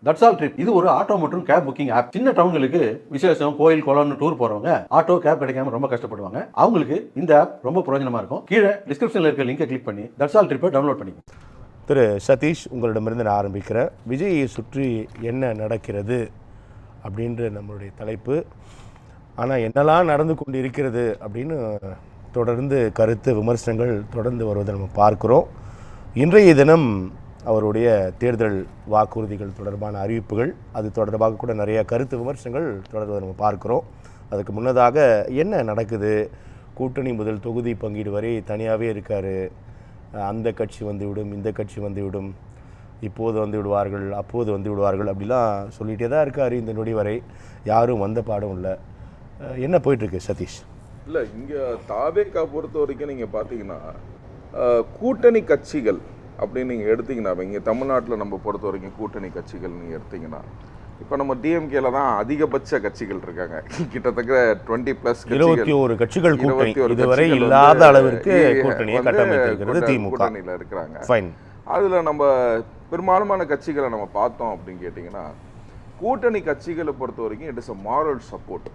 That's all trip இது ஒரு auto மற்றும் கேப் புக்கிங் ஆப். சின்ன டவுன்களுக்கு விசேஷம், கோயில், குளம்னு டூர் போறவங்க ஆட்டோ கேப் கிடைக்காம ரொம்ப கஷ்டப்படுவாங்க. அவங்களுக்கு இந்த ஆப் ரொம்ப பிரயோஜனமா இருக்கும். கீழே டிஸ்கிரிப்ஷன்ல இருக்க லிங்கை கிளிக் பண்ணி தட்ஸ் ஆல் ட்ரிப்பை டவுன்லோட் பண்ணிக்கோங்க. திரு சதீஷ், உங்களிடமிருந்து நான் ஆரம்பிக்கிறேன். விஜயை சுற்றி என்ன நடக்கிறது அப்படின்ற நம்மளுடைய தலைப்பு. ஆனால் என்னெல்லாம் நடந்து கொண்டு இருக்கிறது அப்படின்னு தொடர்ந்து கருத்து விமர்சனங்கள் தொடர்ந்து வருவதை நம்ம பார்க்குறோம். இன்றைய தினம் அவருடைய தேர்தல் வாக்குறுதிகள் தொடர்பான அறிவிப்புகள், அது தொடர்பாக கூட நிறைய கருத்து விமர்சனங்கள் தொடர்வதை நம்ம பார்க்குறோம். அதுக்கு முன்னதாக என்ன நடக்குது, கூட்டணி முதல் தொகுதி பங்கீடு வரை தனியாகவே இருக்கார். அந்த கட்சி வந்துவிடும், இந்த கட்சி வந்துவிடும், இப்போது வந்து விடுவார்கள், அப்போது வந்து விடுவார்கள், அப்படிலாம் சொல்லிகிட்டே தான் இருக்கார். இந்த நொடி வரை யாரும் வந்த பாடம் இல்லை. என்ன போயிட்டுருக்கு சதீஷ்? இல்லை, இங்கே தாவேகா பொறுத்த வரைக்கும் நீங்கள் பார்த்தீங்கன்னா கூட்டணி கட்சிகள் அப்படின்னு நீங்கள் எடுத்திங்கன்னா, இங்கே தமிழ்நாட்டில் நம்ம பொறுத்த வரைக்கும் கூட்டணி கட்சிகள் நீங்கள் எடுத்திங்கன்னா, இப்போ நம்ம டிஎம்கேல தான் அதிகபட்ச கட்சிகள் இருக்காங்க. கிட்டத்தட்ட 20+ 21 கட்சிகள் இதுவரை இல்லாத அளவிற்கு கூட்டணியை கட்டமைத்திருக்கிறது திமுக கூட்டணியில் இருக்கிறாங்க. அதில் நம்ம பெரும்பாலான கட்சிகளை நம்ம பார்த்தோம் அப்படின்னு கேட்டிங்கன்னா, கூட்டணி கட்சிகளை பொறுத்த வரைக்கும் it is a moral support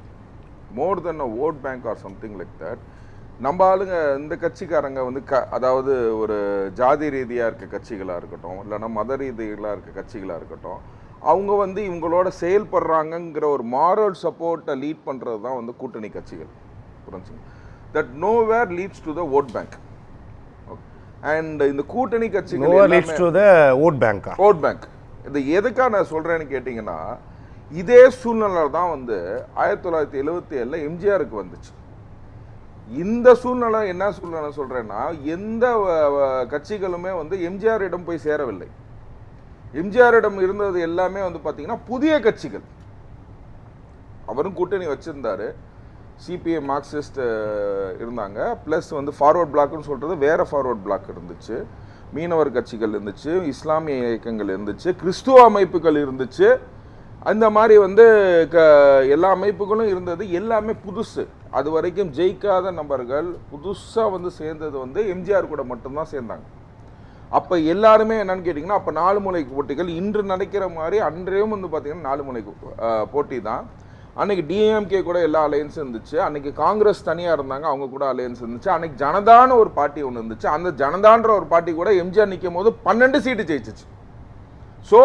more than a vote bank or something like that. நம்ம ஆளுங்க இந்த கட்சிக்காரங்க வந்து அதாவது ஒரு ஜாதி ரீதியாக இருக்க கட்சிகளாக இருக்கட்டும், இல்லைன்னா மத ரீதிகளாக இருக்க கட்சிகளாக இருக்கட்டும், அவங்க வந்து இவங்களோட செயல்படுறாங்கங்கிற ஒரு மாரல் சப்போர்ட்டை லீட் பண்ணுறது தான் வந்து கூட்டணி கட்சிகள். புரிஞ்சுங்க? That nowhere leads to the vote bank. And இந்த கூட்டணி கட்சிகள் ஓட் பேங்க் இது எதுக்காக நான் சொல்கிறேன்னு கேட்டிங்கன்னா, இதே சூழ்நிலை தான் வந்து 1977 எம்ஜிஆருக்கு வந்துச்சு. இந்த சூழ்நிலை என்ன சூழ்நிலை சொல்கிறேன்னா, எந்த கட்சிகளுமே வந்து எம்ஜிஆரிடம் போய் சேரவில்லை. எம்ஜிஆரிடம் இருந்தது எல்லாமே வந்து பார்த்தீங்கன்னா புதிய கட்சிகள். அவரும் கூட்டணி வச்சுருந்தார். சிபிஎம், மார்க்சிஸ்ட் இருந்தாங்க, ப்ளஸ் வந்து ஃபார்வர்ட் பிளாக்னு சொல்கிறது வேறு ஃபார்வர்ட் பிளாக் இருந்துச்சு, மீனவர் கட்சிகள் இருந்துச்சு, இஸ்லாமிய இயக்கங்கள் இருந்துச்சு, கிறிஸ்துவ அமைப்புகள் இருந்துச்சு. அந்த மாதிரி வந்து எல்லா அமைப்புகளும் இருந்தது. எல்லாமே புதுசு. அது வரைக்கும் ஜெயிக்காத நபர்கள் புதுசாக வந்து சேர்ந்தது வந்து எம்ஜிஆர் கூட மட்டும்தான் சேர்ந்தாங்க. அப்போ எல்லாருமே என்னன்னு கேட்டிங்கன்னா, அப்போ 4 முனை போட்டிகள் இன்று நடக்கிற மாதிரி அன்றையும் வந்து பார்த்திங்கன்னா 4 முனை போட்டி தான். அன்றைக்கி டிஎம்கே கூட எல்லா அலையன்ஸும் இருந்துச்சு. அன்றைக்கி காங்கிரஸ் தனியாக இருந்தாங்க, அவங்க கூட அலையன்ஸ் இருந்துச்சு. அன்றைக்கி ஜனதான ஒரு பார்ட்டி ஒன்று இருந்துச்சு. அந்த ஜனதான்ற ஒரு பார்ட்டி கூட எம்ஜிஆர் நிற்கும் போது 12 சீட்டு ஜெயிச்சிச்சு. ஸோ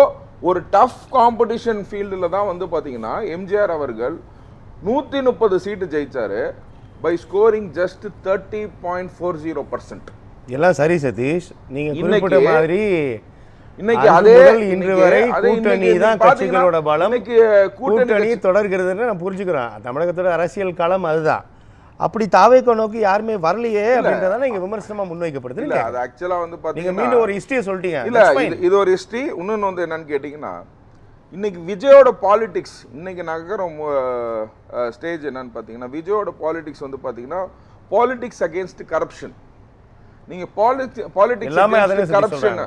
ஒரு டஃப் காம்படிஷன் ஃபீல்டில் தான் வந்து பார்த்தீங்கன்னா எம்ஜிஆர் அவர்கள் 130 சீட்டு ஜெயிச்சாரு பை ஸ்கோரிங் ஜஸ்ட் 30.40%. எல்லாம் சரி சதீஷ், நீங்க குறிப்பிட்ட மாதிரி இன்னைக்கு அதே இன்று வரை கூட்டணி தான் கட்சிகளோட பலம். கூட்டணி தொடர்கிறதுன்னு நான் புரிஞ்சுக்கிறேன். தமிழகத்தோட அரசியல் களம் அதுதான். அப்படி தாவேக்கோ நோக்கி யாருமே வரலையே அப்படின்றதால இங்க விமர்சனமா முன்வைக்கப்படுது. இல்ல, அது ஆக்சுவலா வந்து பாத்தீங்கன்னா மீண்டும் ஒரு ஹிஸ்டரியை சொல்லிட்டீங்க. இல்ல, இது ஒரு ஹிஸ்டரி. இன்னொன்னு வந்து என்னன்னு கேட்டீங்கன்னா, இன்னைக்கு விஜயோட பாலிடிக்ஸ் இன்னைக்கு நகர ஸ்டேஜ் என்னன்னு பாத்தீங்கன்னா, விஜயோட பாலிடிக்ஸ் வந்து பாத்தீங்கன்னா பாலிடிக்ஸ் அகேன்ஸ்ட் கரப்ஷன். நீங்க பாலிடிக்ஸ் கரப்ஷன்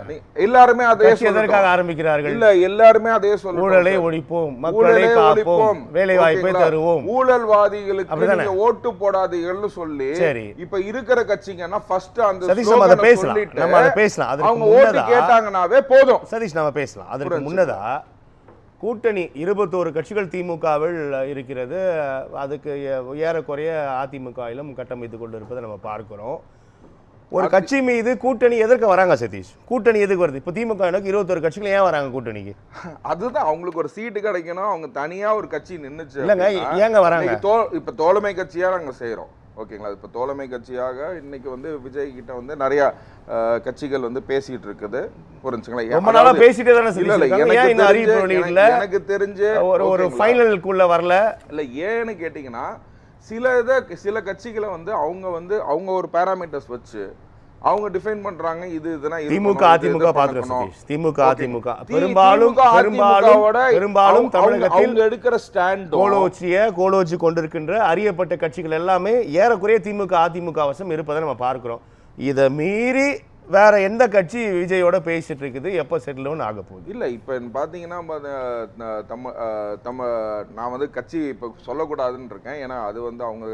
எல்லாருமே அதே எதற்காக ஆரம்பிக்கிறார்கள்? இல்ல, எல்லாருமே அதே சொல்றாங்க. ஊழலை ஒழிப்போம், மக்களை காப்போம், வேலை வாய்ப்பை தருவோம், ஊழல்வாதிகளுக்கு நீங்க ஓட்டு போடாதீங்கன்னு சொல்லி இப்ப இருக்கிற கட்சிங்கன்னா ஃபர்ஸ்ட் அந்த நம்ம அதை பேசலாம். அவங்க ஓட்டு கேட்டாங்கனாவே போதும். சதீஷ், நம்ம பேசலாம். அதற்கு முன்னதா கூட்டணி 21 கட்சிகள் திமுகவில் இருக்கிறது. அதுக்கு ஏறக்குறைய அதிமுகவிலும் கட்டமைத்துக் கொண்டு இருப்பதை நம்ம பார்க்கிறோம். ஒரு கட்சி மீது கூட்டணி எதற்கு வராங்க சதீஷ்? கூட்டணி எதுக்கு வருது? இப்போ திமுக 21 கட்சிகள் ஏன் வராங்க கூட்டணிக்கு? அதுதான் அவங்களுக்கு ஒரு சீட்டு கிடைக்கணும். அவங்க தனியா ஒரு கட்சி நின்னுச்சு இல்லைங்க, ஏங்க வராங்க? இப்ப தோழமை கட்சியா நாங்க செய்யறோம். ஓகேங்களா? இப்ப தோழமை கட்சியாக இன்னைக்கு வந்து விஜய் கிட்ட வந்து நிறைய கட்சிகள் வந்து பேசிட்டு இருக்குது. புரிஞ்சுங்களா? ரொம்ப நாளா பேசிட்டே தானே எனக்கு தெரிஞ்சு ஒரு ஃபைனலுக்குள்ள வரல. இல்ல, ஏன்னு கேட்டீங்கன்னா, சில கட்சிகளை வந்து அவங்க ஒரு பாராமீட்டர்ஸ் வச்சு அவங்க டிஃபைன் பண்றாங்க. இதுனா திமுக அதிமுக பாத்துறோம். திமுக அதிமுக பெரும்பாலும் தமிழகத்தில் எடுக்கிற ஸ்டாண்ட் கோலோச்சி கொண்டிருக்கின்ற அறியப்பட்ட கட்சிகள் எல்லாமே ஏறக்குறைய திமுக அதிமுக வசம் இருப்பதை நம்ம பார்க்கிறோம். இதை மீறி வேற எந்த கட்சி விஜயோட பேசிட்டு இருக்குது, எப்போ செட்டில் ஆக போகுது? இல்லை இப்போ பார்த்தீங்கன்னா நான் வந்து கட்சி இப்போ சொல்லக்கூடாதுன்னு இருக்கேன். ஏன்னா அது வந்து அவங்க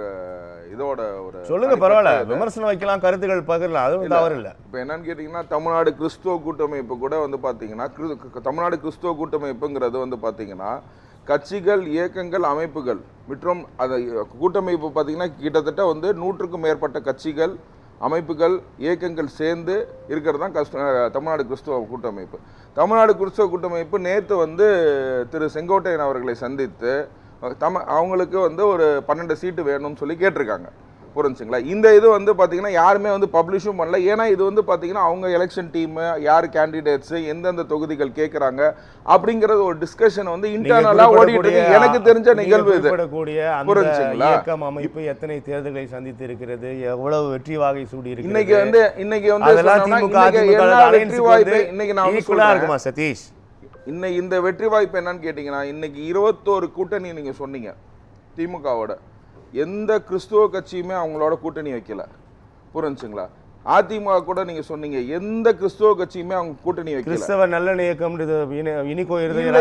இதோட ஒரு சொல்லுங்க, பரவாயில்ல, விமர்சனம் வைக்கலாம், கருத்துக்கள் பகிரலாம், அது தவறு இல்லை. இப்போ என்னன்னு கேட்டிங்கன்னா தமிழ்நாடு கிறிஸ்துவ கூட்டமைப்பு கூட வந்து பார்த்தீங்கன்னா தமிழ்நாடு கிறிஸ்துவ கூட்டமைப்புங்கிறது வந்து பார்த்தீங்கன்னா கட்சிகள், இயக்கங்கள், அமைப்புகள் மற்றும் அந்த கூட்டமைப்பு பார்த்தீங்கன்னா கிட்டத்தட்ட வந்து 100க்கும் மேற்பட்ட கட்சிகள், அமைப்புகள், இயக்கங்கள் சேர்ந்து இருக்கிறது தான் தமிழ்நாடு கிறிஸ்துவ கூட்டமைப்பு. தமிழ்நாடு கிறிஸ்துவ கூட்டமைப்பு நேற்று வந்து திரு செங்கோட்டையன் அவர்களை சந்தித்து அவங்களுக்கு வந்து ஒரு 12 சீட்டு வேணும்னு சொல்லி கேட்டிருக்காங்க. புரிஞ்சுங்களா? இந்த இது வந்து பார்த்தீங்கன்னா யாருமே வந்து பப்ளிஷும் பண்ணல. ஏன்னா இது வந்து பார்த்தீங்கன்னா அவங்க எலெக்ஷன் டீமு, யார் கேண்டிடேட்ஸ், எந்தெந்த தொகுதிகள் கேட்குறாங்க அப்படிங்கிறது ஒரு டிஸ்கஷன் வந்து இன்டர்னலாக ஓடிட்டு இருக்கு. எனக்கு தெரிஞ்ச நிகழ்வு இது. புரிஞ்சுங்களா? இயக்கம், அமைப்பு எத்தனை தேர்தல்களை சந்தித்து இருக்கிறது, எவ்வளவு வெற்றி வாகை சூடி இருக்கு. இன்னைக்கு வந்து இருக்குமா சதீஷ்? இன்னைக்கு இந்த வெற்றி வாய்ப்பு என்னன்னு கேட்டீங்கன்னா, இன்னைக்கு 21 கூட்டணி நீங்க சொன்னீங்க திமுகவோட. எந்த கிறிஸ்துவ கட்சியுமே அவங்களோட கூட்டணி வைக்கல. புரிஞ்சுங்களா? அதிமுக கூட நீங்க சொன்னீங்க, எந்த கிறிஸ்துவ கட்சியுமே அவங்க கூட்டணி வைக்கல. கிறிஸ்தவ நல்ல இயக்கம் இனிகோ 21ல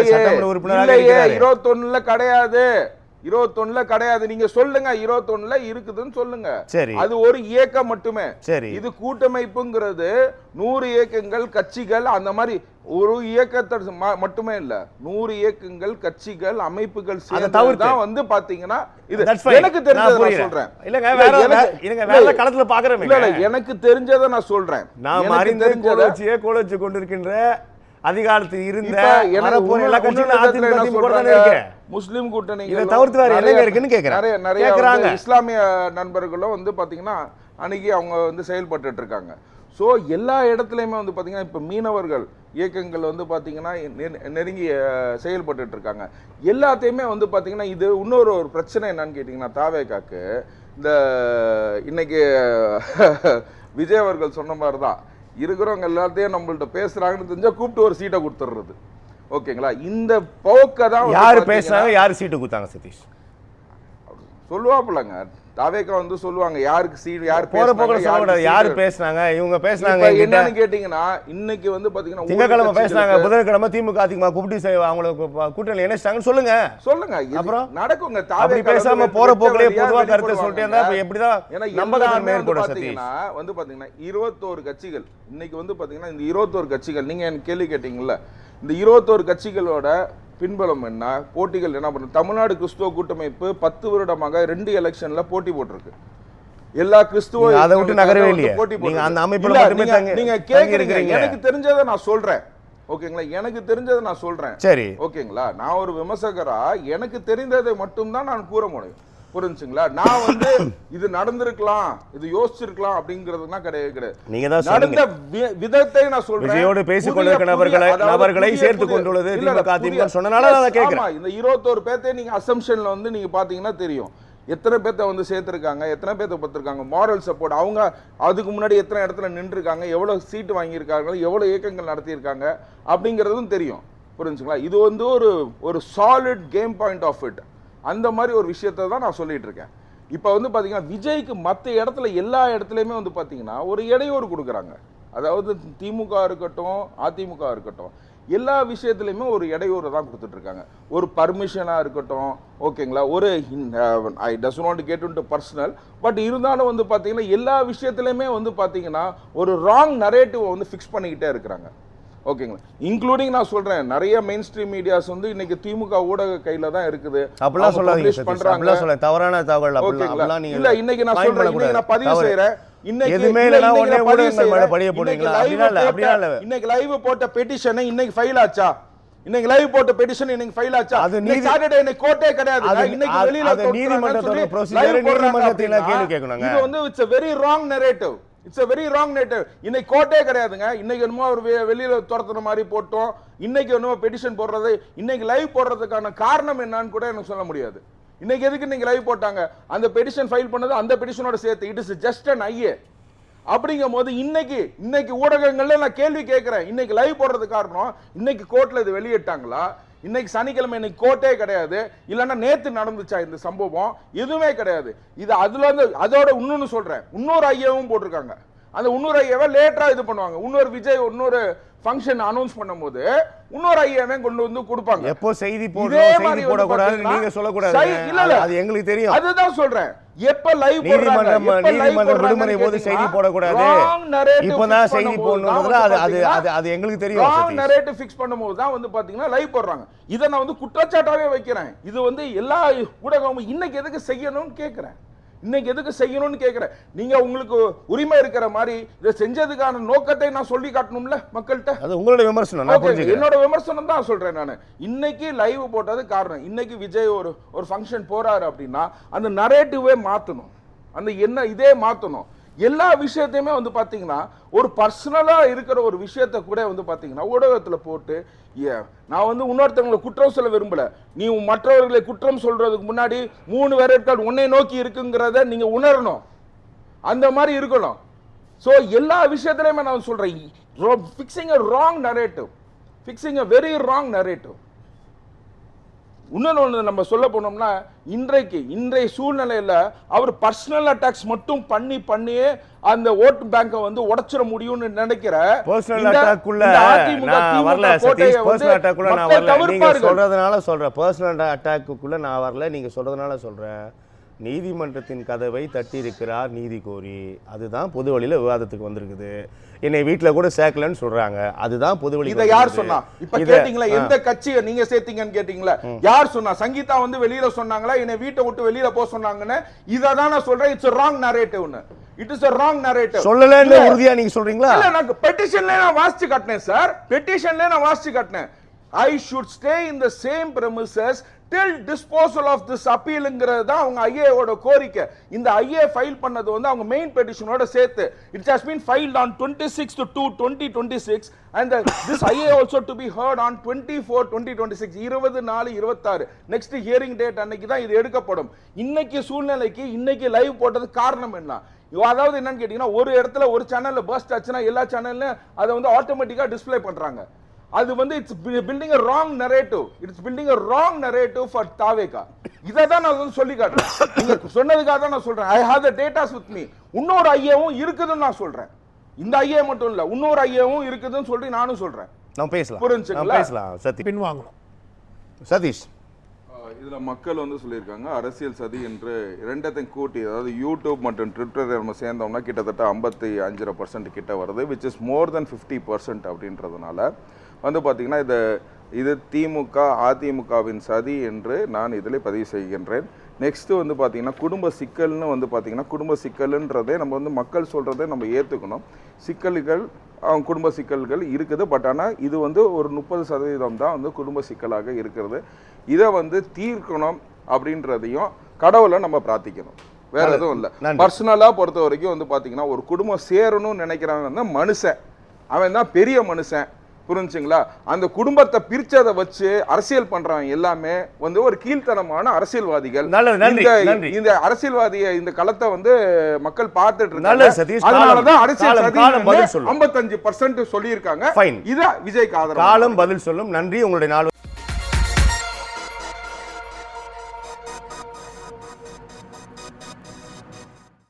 கிடையாது, 21ல கிடையாது. நீங்க சொல்லுங்க 21ல இருக்குதுன்னு சொல்லுங்க. சரி, அது ஒரு இயக்கம் மட்டுமே. சரி, இது கூட்டமைப்புங்கிறது 100 இயக்கங்கள், கட்சிகள், அந்த மாதிரி ஒரு இயக்கத்தை மட்டுமே இல்ல, 100 இயக்கங்கள், கட்சிகள், அமைப்புகள் சேர்ந்து தான் வந்து பாத்தீங்கன்னா இது. எனக்கு தெரிஞ்சதை நான் சொல்றேன். இல்லங்க, வேற களத்துல பாக்குறேன். இல்ல, எனக்கு தெரிஞ்சதை நான் சொல்றேன். நான் அறிந்த கோலோச்சி கொண்டிருக்கின்ற அதிகாரத்தில் இருந்த முஸ்லிம் கூட்டணி தவிர்த்து வேற என்ன இருக்குன்னு கேக்குறேன். நிறைய இஸ்லாமிய நண்பர்களும் வந்து பாத்தீங்கன்னா அன்னைக்கு அவங்க வந்து செயல்பட்டு இருக்காங்க. ஸோ எல்லா இடத்துலையுமே வந்து பார்த்தீங்கன்னா இப்போ மீனவர்கள் இயக்கங்கள் வந்து பார்த்தீங்கன்னா நெருங்கி செயல்பட்டு இருக்காங்க. எல்லாத்தையுமே வந்து பார்த்தீங்கன்னா இது இன்னொரு பிரச்சனை என்னன்னு கேட்டிங்கன்னா, தாவேகாக்கு இந்த இன்னைக்கு விஜய் அவர்கள் சொன்ன மாதிரி தான் இருக்கிறவங்க எல்லாத்தையும் நம்மள்ட்ட பேசுறாங்கன்னு தெரிஞ்சா கூப்பிட்டு ஒரு சீட்டை கொடுத்துடுறது. ஓகேங்களா? இந்த போக்க தான் யாரு பேசுறாங்க, யாரு சீட்டு கொடுத்தாங்க சதீஷ் சொல்லுவாப்புலங்க. தாவேகா வந்து சொல்லுவாங்க யாருக்கு சீட், யார் போற போக்குல சொல்லக்கூடாது, யாரு பேசுனாங்க, இவங்க பேசுனாங்க. என்னன்னு கேட்டீங்கன்னா இன்னைக்கு வந்து பாத்தீங்கன்னா திங்கக்கிழமை பேசுனாங்க, புதன்கிழமை திமுக அதிகமா கூப்பிட்டு அவங்களுக்கு கூட்டணி இணைச்சிட்டாங்கன்னு சொல்லுங்க. சொல்லுங்க, அப்புறம் நடக்குங்க. அப்படி பேசாம போற போக்குலயே பொதுவா கருத்தை சொல்லிட்டே இருந்தா எப்படிதான் நம்பகத்தன்மை ஏற்படும் சதீஷ்? வந்து பாத்தீங்கன்னா 21 கட்சிகள் இன்னைக்கு வந்து பாத்தீங்கன்னா இந்த 21 கட்சிகள் நீங்க எனக்கு கேள்வி கேட்டீங்கல்ல, இந்த 21 கட்சிகளோட பின்பலம் என்ன, போட்டிகள் என்ன பண்ண. தமிழ்நாடு கிறிஸ்துவ கூட்டமைப்பு 10 வருடமாக 2 எலெக்ஷன்ல போட்டி போட்டிருக்கு. எல்லா கிறிஸ்துவ அதை விட்டு நகரவே இல்லையே. போட்டி நீங்க அந்த அமைப்புல மட்டுமே நீங்க கேக்குறீங்க. எனக்கு தெரிஞ்சதை நான் சொல்றேன். ஓகேங்களா? எனக்கு தெரிஞ்சதை நான் சொல்றேன். சரி, ஓகேங்களா? நான் ஒரு விமர்சகரா எனக்கு தெரிந்ததை மட்டும் தான் நான் கூற முடியும். புரிஞ்சுங்களா? நான் வந்து இது நடந்திருக்கலாம், இது யோசிச்சிருக்கலாம் அப்படிங்கிறதுலாம் கிடையாது. நீங்க தான் நடந்த விதத்தை நான் சொல்றேன். விஜயோடு பேசிக் கொண்டிருக்கிற நபர்களை சேர்த்து கொண்டுள்ளது திமுக சொன்னனால நான் கேக்குறேன். இந்த 21 பேர்த்தை நீங்க அசம்ஷன்ல வந்து நீங்க பாத்தீங்கன்னா தெரியும் எத்தனை பேர்த்த வந்து சேர்த்திருக்காங்க, எத்தனை பேர்த்த பத்திருக்காங்க, மாரல் சப்போர்ட், அவங்க அதுக்கு முன்னாடி எத்தனை இடத்துல நின்று இருக்காங்க, எவ்வளவு சீட்டு வாங்கியிருக்காங்க, எவ்வளவு இயக்கங்கள் நடத்தியிருக்காங்க அப்படிங்கிறதும் தெரியும். புரிஞ்சுங்களா? இது வந்து ஒரு solid game point of it. அந்த மாதிரி ஒரு விஷயத்தை தான் நான் சொல்லிட்டு இருக்கேன். இப்போ வந்து பார்த்தீங்கன்னா விஜய்க்கு மற்ற இடத்துல எல்லா இடத்துலையுமே வந்து பார்த்தீங்கன்னா ஒரு இடையூறு கொடுக்குறாங்க. அதாவது திமுக இருக்கட்டும், அதிமுக இருக்கட்டும், எல்லா விஷயத்துலையுமே ஒரு இடையூறு தான் கொடுத்துட்டு இருக்காங்க. ஒரு பர்மிஷனாக இருக்கட்டும், ஓகேங்களா, ஒரு I does not get into personal, but இருந்தாலும் வந்து பார்த்தீங்கன்னா எல்லா விஷயத்துலையுமே வந்து பார்த்தீங்கன்னா ஒரு ராங் நரேட்டிவை வந்து ஃபிக்ஸ் பண்ணிக்கிட்டே இருக்கிறாங்க. ஓகேங்களா? இன்க்ளூடிங் நான் சொல்றேன், நிறைய மெயின் ஸ்ட்ரீம் மீடியாஸ் வந்து இன்னைக்கு திமுக ஊடக கையில தான் இருக்குது. அப்படிலாம் சொல்லாதீங்க பண்றாங்க, தவறான தகவல் அப்படிலாம் நீங்க இல்ல. இன்னைக்கு நான் சொல்றேன், இன்னைக்கு நான் பதிவு செய்றேன். எதுவுமே இல்லனா உடனே ஊடகங்கள் மேல படிய போடுறீங்களா? அப்படினா இல்ல. இன்னைக்கு லைவ் போட்ட பெட்டிஷன் இன்னைக்கு ஃபைல் ஆச்சா? இன்னைக்கு லைவ் போட்ட பெட்டிஷன் இன்னைக்கு ஃபைல் ஆச்சா? அது நீதி சாட்டர்டே இன்னைக்கு கோர்ட்டே கிடையாது. இன்னைக்கு வெளியில நீதிமன்றத்தோட ப்ரொசீஜர் நீதிமன்றத்தில கேள்வி கேட்கணுங்க. இது வந்து it's a very wrong narrative. It's a very wrong narrative. இன்னைக்கு கோர்ட்டே கிடையாதுங்க. இன்னைக்கு என்னமோ ஒரு வெளியில துரத்துற மாதிரி போட்டோம். இன்னைக்கு என்னமோ பெட்டிஷன் போடுறது, இன்னைக்கு லைவ் போடுறதுக்கான காரணம் என்னன்னு கூட எனக்கு சொல்ல முடியாது. இன்னைக்கு எதுக்கு நீங்க லைவ் போட்டாங்க? அந்த பெட்டிஷன் ஃபைல் பண்ணது அந்த பெட்டிஷனோட சேர்த்து it is just an IA. அப்படிங்கும் போது இன்னைக்கு ஊடகங்கள்ல நான் கேள்வி கேட்கிறேன். இன்னைக்கு லைவ் போடுறது காரணம் இன்னைக்கு கோர்ட்ல இது வெளியிட்டாங்களா? இன்னைக்கு சனிக்கிழமை இன்னைக்கு கோர்ட்டே கிடையாது, இல்லைன்னா நேத்து நடந்துச்சா இந்த சம்பவம்? எதுவுமே கிடையாது. இது அதுல இருந்து அதோட இன்னொன்னு சொல்றேன், இன்னொரு ஐயாவும் போட்டிருக்காங்க. அந்த இன்னொரு ஐயாவை லேட்டரா இது பண்ணுவாங்க. இன்னொரு விஜய் இன்னொரு ஃபங்க்ஷன் அனௌன்ஸ் பண்ணும்போது இன்னொரு ஐயாவே கொண்டு வந்து கொடுப்பாங்க. எப்போ செய்தி போடணும் செய்தி போடக்கூடாது நீங்க சொல்லக்கூடாது. அது எங்களுக்கு தெரியும். அதுதான் சொல்றேன். எப்ப லைவ் நீதிமன்ற விடுமுறை போது செய்தி போடக்கூடாது. இப்பதான் செய்தி போடணும்ன்றதுல அது எங்களுக்கு தெரியும். ராங் நரேட்டிவ் ஃபிக்ஸ் பண்ணும்போது தான் வந்து பாத்தீங்கன்னா லைவ் போடுறாங்க. இத நான் வந்து குற்றச்சாட்டாவே வைக்கிறேன். இது வந்து எல்லா ஊடகமும் இன்னைக்கு எதுக்கு செய்யணும்னு கேக்குறேன். இன்னைக்கு எதுக்கு செய்யணும்னு கேக்குறேன். நீங்க உங்களுக்கு உரிமை இருக்கிற மாதிரி இதை செஞ்சதுக்கான நோக்கத்தை நான் சொல்லி காட்டணும்ல மக்கள்கிட்ட. அது உங்களோட விமர்சனம். என்னோட விமர்சனம் தான் சொல்றேன் நான். இன்னைக்கு லைவ் போட்டது காரணம். இன்னைக்கு விஜய் ஒரு ஃபங்க்ஷன் போறாரு அப்படின்னா அந்த நரேட்டிவே மாத்தணும். அந்த என்ன இதே மாத்தணும். எல்லா விஷயத்தையுமே வந்து பாத்தீங்கன்னா ஒரு பர்சனலா இருக்கிற ஒரு விஷயத்தை கூட வந்து பாத்தீங்கன்னா ஊடகத்துல போட்டு நான் வந்து இன்னொருத்தவங்களை குற்றம் சொல்ல விரும்பல. நீ மற்றவர்களை குற்றம் சொல்றதுக்கு முன்னாடி 3 விரல்கள் உன்னை நோக்கி இருக்குங்கிறத நீங்க உணரணும். அந்த மாதிரி இருக்கணும். சோ எல்லா விஷயத்திலையுமே நான் சொல்றேன், fixing a wrong narrative, fixing a very wrong narrative. இன்னொன்று நம்ம சொல்ல போனோம்னா இன்றைய சூழ்நிலையில அவர் பர்சனல் அட்டாக்ஸ் மட்டும் பண்ணியே அந்த ஓட்டு பேங்கை வந்து உடைச்சிட முடியும்னு நினைக்கிற பர்சனல் அட்டாக்குள்ள நான் வரல சதீஷ். பர்சனல் அட்டாக்குள்ள நான் வரல. நீங்க சொல்றதுனால சொல்றேன். பர்சனல் அட்டாக்குள்ள நான் வரல. நீங்க சொல்றதுனால சொல்றேன். நீதிமன்றத்தின் கதவை தட்டி இருக்கிறார் நீதி கோரி. அதுதான் பொது வழியில விவாதத்துக்கு வந்திருக்குது. என்னை வீட்டுல கூட சேர்க்கலன்னு சொல்றாங்க. அதுதான் பொது வழி. இதை யார் சொன்னா? இப்ப கேட்டீங்களா எந்த கட்சியை நீங்க சேர்த்தீங்கன்னு கேட்டீங்களா? யார் சொன்னா? சங்கீதா வந்து வெளியில சொன்னாங்களா என்னை வீட்டை விட்டு வெளியில போக சொன்னாங்கன்னு? இததான் நான் சொல்றேன். It's a wrong narrative. It is a wrong narrative. சொல்லலன்னு உறுதியா நீங்க சொல்றீங்களா? இல்ல நான் பெட்டிஷன்ல நான் வாசிச்சு காட்டினேன் சார். பெட்டிஷன்ல நான் வாசிச்சு காட்டினேன். I should stay in the same premises till disposal of this appealங்கிறது தான் அவங்க ஐஏவோட கோரிக்கை. இந்த ஐஏ ஃபைல் பண்ணது வந்து அவங்க மெயின் பெட்டிஷனோட சேர்த்து it has been filed on 26/2/2026 and this IA also to be heard on 24/2026 24/26 next hearing date அன்னைக்கு தான் இது எடுக்கப்படும். இன்னைக்கு சூழ்நிலைக்கு இன்னைக்கு லைவ் போட்டது காரணம் என்ன? அதாவது என்னன்னு கேட்டீங்கன்னா ஒரு இடத்துல ஒரு சேனல்ல பர்ஸ்ட் ஆச்சுன்னா எல்லா சேனல்லையும் அதை வந்து ஆட்டோமேட்டிக்கா டிஸ்ப்ளே பண்றாங்க. அது வந்து it's building a wrong narrative. It's building a wrong narrative for தாவேகா. இத தான் நான் சொல்லி காட்டுறேன். நீங்க சொன்னதுக்காக தான் நான் சொல்றேன். I have the data with me. இன்னொரு ஐயாவும் இருக்குதுன்னு நான் சொல்றேன். இந்த ஐயா மட்டும் இல்ல இன்னொரு ஐயாவும் இருக்குதுன்னு சொல்லி நானும் சொல்றேன். நான் பேசலாம். புரிஞ்சுங்களா? நான் பேசலாம். சதீஷ் பின்வாங்கணும். சதீஷ் இதுல மக்கள் வந்து சொல்லியிருக்காங்க அரசியல் சதி என்று இரண்டத்தையும் கூட்டி, அதாவது யூடியூப் மற்றும் ட்விட்டர் நம்ம சேர்ந்தோம்னா கிட்டத்தட்ட 55% கிட்ட வருது, விச் இஸ் மோர் தென் 50% அப்படின்றதுனால வந்து பார்த்தீங்கன்னா இது திமுக அதிமுகவின் சதி என்று நான் இதில் பதிவு செய்கின்றேன். நெக்ஸ்ட்டு வந்து பார்த்தீங்கன்னா குடும்ப சிக்கல்னு வந்து பார்த்தீங்கன்னா குடும்ப சிக்கல்ன்றதே நம்ம வந்து மக்கள் சொல்கிறதே நம்ம ஏற்றுக்கணும். சிக்கல்கள் குடும்ப சிக்கல்கள் இருக்குது. பட் ஆனால் இது வந்து ஒரு 30% தான் வந்து குடும்ப சிக்கலாக இருக்கிறது. இதை வந்து தீர்க்கணும் அப்படின்றதையும் கடவுளை நம்ம பிரார்த்திக்கணும். வேற எதுவும் இல்லை. பர்சனலாக பொறுத்த வரைக்கும் வந்து பார்த்தீங்கன்னா ஒரு குடும்பம் சேரணும்னு நினைக்கிறாங்கன்னா மனுஷன், அவன் தான் பெரிய மனுஷன். புரிஞ்சுங்களா? அந்த குடும்பத்தை பிரிச்சதை வச்சு அரசியல் பண்றவங்க எல்லாமே வந்து ஒரு கீழ்த்தனமான அரசியல்வாதிகள். இந்த அரசியல்வாதிய இந்த களத்தை வந்து மக்கள் பார்த்துட்டு இருக்காங்க. அதனாலதான் அரசியல் 55% சொல்லி இருக்காங்க. இத விஜய்க்கு ஆதரவு. காலம் பதில் சொல்லும். நன்றி. உங்களுடைய நாள்